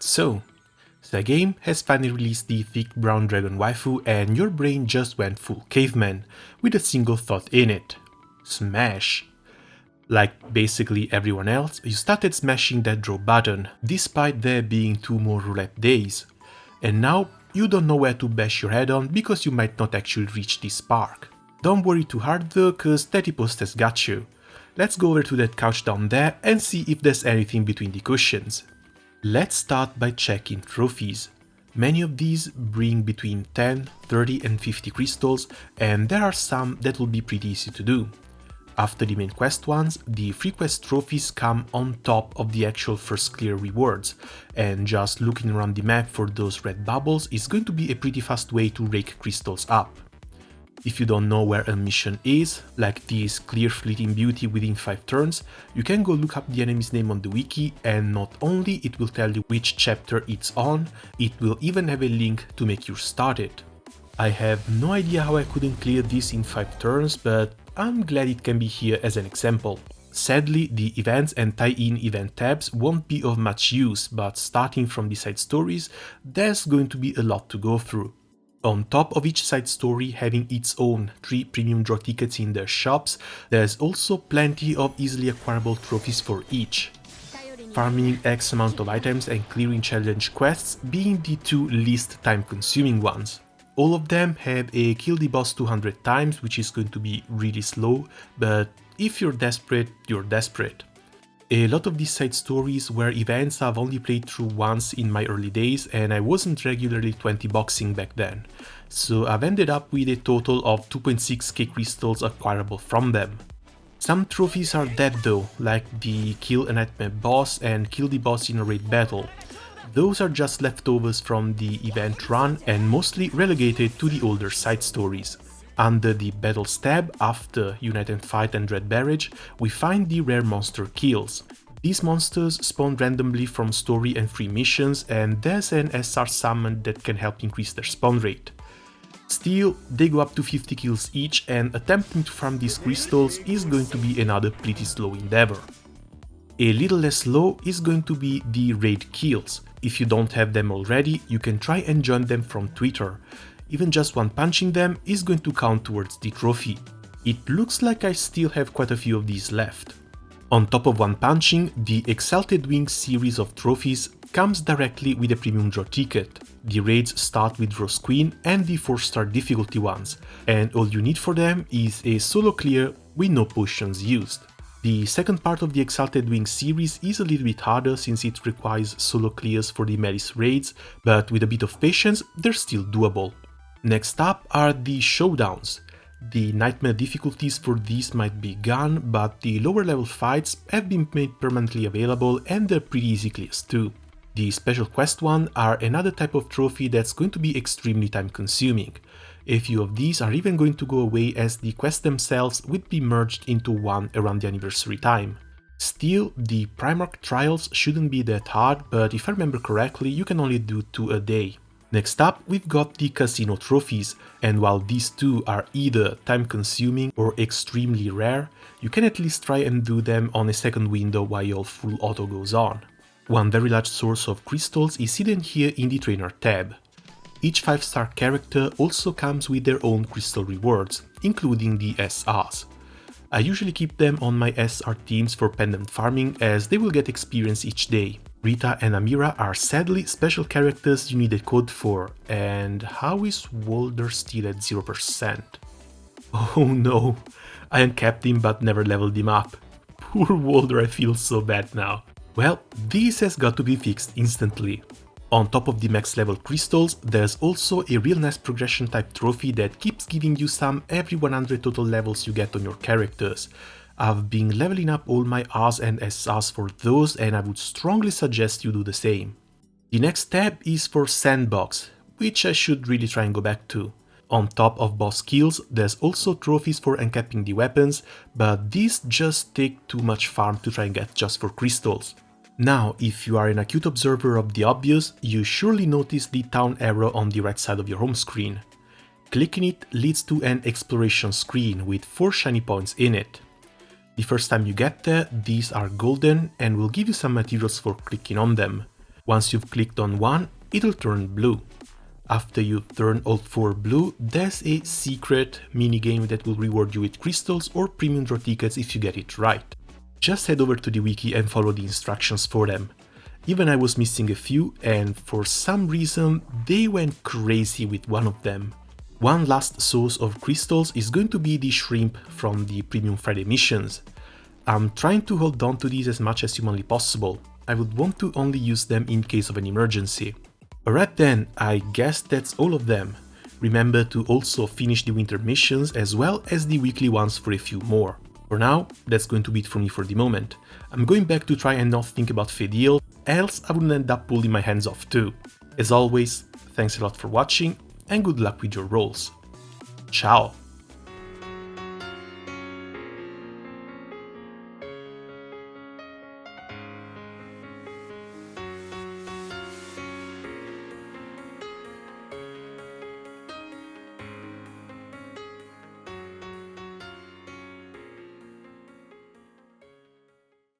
So, the game has finally released the thick brown dragon waifu and your brain just went full caveman, with a single thought in it. Smash! Like basically everyone else, you started smashing that draw button, despite there being 2 more roulette days. And now, you don't know where to bash your head on because you might not actually reach this spark. Don't worry too hard though, cause Teddy Post has got you. Let's go over to that couch down there and see if there's anything between the cushions. Let's start by checking trophies. Many of these bring between 10, 30 and 50 crystals, and there are some that will be pretty easy to do. After the main quest ones, the free quest trophies come on top of the actual first clear rewards, and just looking around the map for those red bubbles is going to be a pretty fast way to rake crystals up. If you don't know where a mission is, like this clear fleeting beauty within 5 turns, you can go look up the enemy's name on the wiki, and not only it will tell you which chapter it's on, it will even have a link to make you start it. I have no idea how I couldn't clear this in 5 turns, but I'm glad it can be here as an example. Sadly, the events and tie-in event tabs won't be of much use, but starting from the side stories, there's going to be a lot to go through. On top of each side story having its own 3 premium draw tickets in their shops, there's also plenty of easily acquirable trophies for each. Farming X amount of items and clearing challenge quests being the 2 least time consuming ones. All of them have a kill the boss 200 times, which is going to be really slow, but if you're desperate, you're desperate. A lot of these side stories were events I've only played through once in my early days, and I wasn't regularly 20 boxing back then, so I've ended up with a total of 2.6k crystals acquirable from them. Some trophies are dead though, like the kill a nightmare boss and kill the boss in a raid battle. Those are just leftovers from the event run and mostly relegated to the older side stories. Under the Battles tab, after Unite and Fight and Dread Barrage, we find the rare monster kills. These monsters spawn randomly from story and free missions, and there's an SR summon that can help increase their spawn rate. Still, they go up to 50 kills each, and attempting to farm these crystals is going to be another pretty slow endeavor. A little less slow is going to be the raid kills. If you don't have them already, you can try and join them from Twitter. Even just one punching them is going to count towards the trophy. It looks like I still have quite a few of these left. On top of one punching, the Exalted Wings series of trophies comes directly with a premium draw ticket. The raids start with Rose Queen and the 4-star difficulty ones, and all you need for them is a solo clear with no potions used. The second part of the Exalted Wings series is a little bit harder since it requires solo clears for the Melis raids, but with a bit of patience they're still doable. Next up are the showdowns. The nightmare difficulties for these might be gone, but the lower level fights have been made permanently available and they're pretty easy clears too. The special quest one are another type of trophy that's going to be extremely time consuming. A few of these are even going to go away as the quests themselves would be merged into one around the anniversary time. Still, the Primarch trials shouldn't be that hard, but if I remember correctly, you can only do 2 a day. Next up, we've got the casino trophies, and while these 2 are either time consuming or extremely rare, you can at least try and do them on a second window while your full auto goes on. One very large source of crystals is hidden here in the trainer tab. Each 5-star character also comes with their own crystal rewards, including the SRs. I usually keep them on my SR teams for pendant farming as they will get experience each day. Rita and Amira are sadly special characters you need a code for, and how is Walder still at 0%? Oh no, I uncapped him but never leveled him up. Poor Walder, I feel so bad now. Well, this has got to be fixed instantly. On top of the max level crystals, there's also a real nice progression type trophy that keeps giving you some every 100 total levels you get on your characters. I've been leveling up all my Rs and SRs for those, and I would strongly suggest you do the same. The next tab is for Sandbox, which I should really try and go back to. On top of boss kills, there's also trophies for uncapping the weapons, but these just take too much farm to try and get just for crystals. Now, if you are an acute observer of the obvious, you surely notice the town arrow on the right side of your home screen. Clicking it leads to an exploration screen with 4 shiny points in it. The first time you get there, these are golden and will give you some materials for clicking on them. Once you've clicked on one, it'll turn blue. After you turn all 4 blue, there's a secret minigame that will reward you with crystals or premium draw tickets if you get it right. Just head over to the wiki and follow the instructions for them. Even I was missing a few, and for some reason they went crazy with one of them. One last source of crystals is going to be the shrimp from the Premium Friday missions. I'm trying to hold on to these as much as humanly possible. I would want to only use them in case of an emergency. Alright then, I guess that's all of them. Remember to also finish the winter missions as well as the weekly ones for a few more. For now, that's going to be it for me for the moment. I'm going back to try and not think about Fediel, else I wouldn't end up pulling my hands off too. As always, thanks a lot for watching and good luck with your rolls. Ciao!